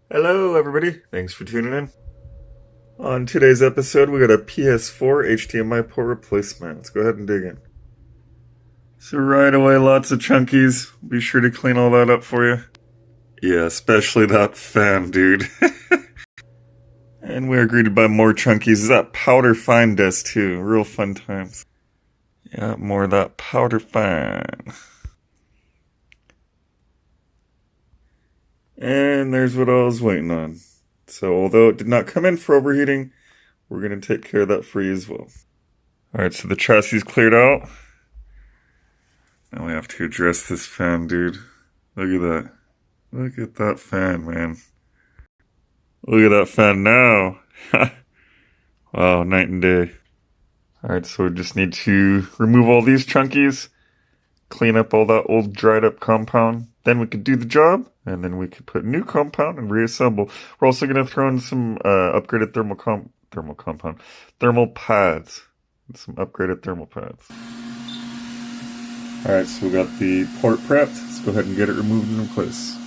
Hello, everybody. Thanks for tuning in. On today's episode, we got a PS4 HDMI port replacement. Let's go ahead and dig in. So, right away, lots of chunkies. Be sure to clean all that up for you. Yeah, especially that fan, dude. And we are greeted by more chunkies. That powder fine does too. Real fun times. Yeah, more of that powder fine. And there's what I was waiting on. So, although it did not come in for overheating, we're going to take care of that for you as well. Alright, so the chassis is cleared out. Now we have to address this fan, dude. Look at that. Look at that fan, man. Look at that fan now. Wow, night and day. Alright, so we just need to remove all these chunkies, clean up all that old dried up compound. Then we could do the job, and then we could put new compound and reassemble. We're also going to throw in some upgraded thermal pads. Some upgraded thermal pads. Alright, so we got the port prepped. Let's go ahead and get it removed and replaced.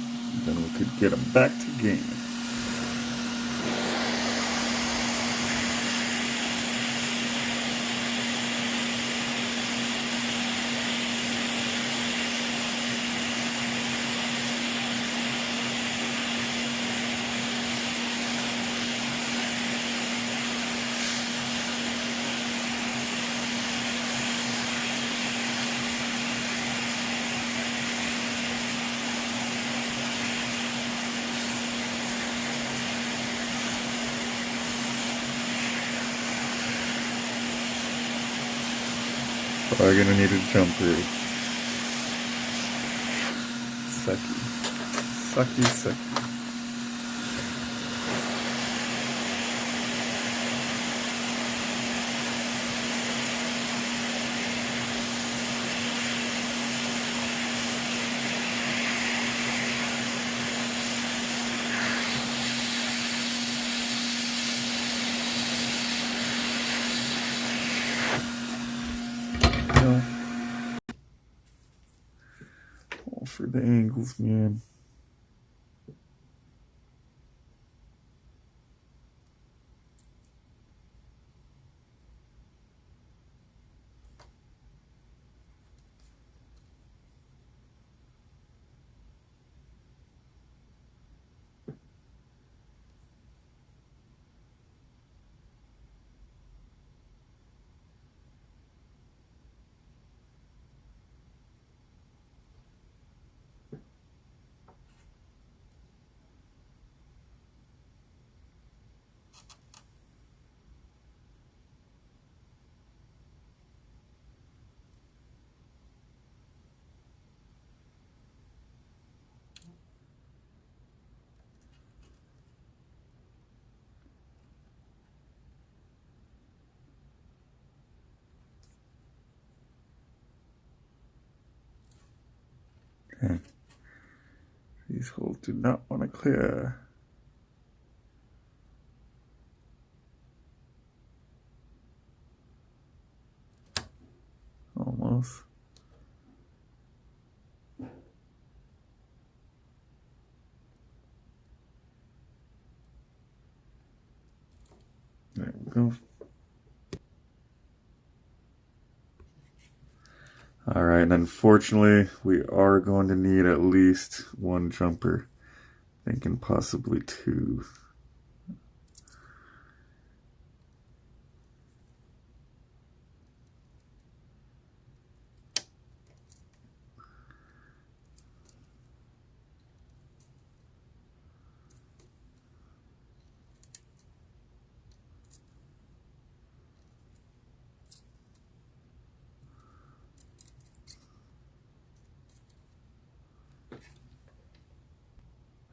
Then we could get them back to gaming. Probably gonna need a jumper. Sucky. Sucky, sucky. No. All for the angles, man. Okay. These holes do not want to clear. Almost. There we go. Alright, and unfortunately, we are going to need at least one jumper. Thinking possibly two.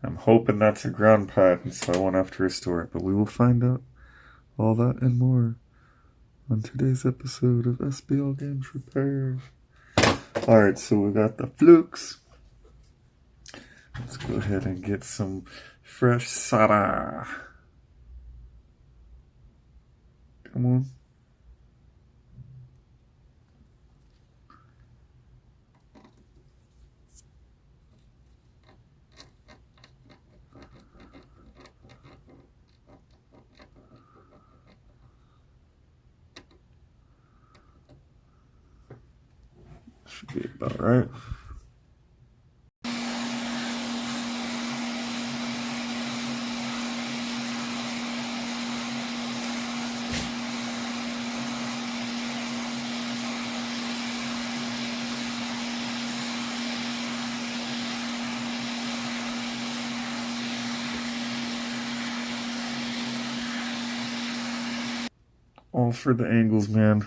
I'm hoping that's a ground pad, so I won't have to restore it, but we will find out all that and more on today's episode of SBL Games Repairs. Alright, so we got the flukes. Let's go ahead and get some fresh solder. Come on. Should be about right. All for the angles, man.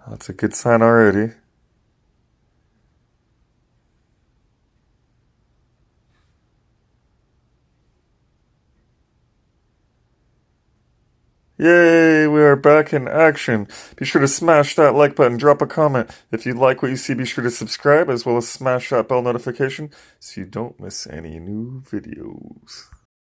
That's a good sign already. Yay, we are back in action. Be sure to smash that like button, drop a comment. If you like what you see, be sure to subscribe, as well as smash that bell notification so you don't miss any new videos.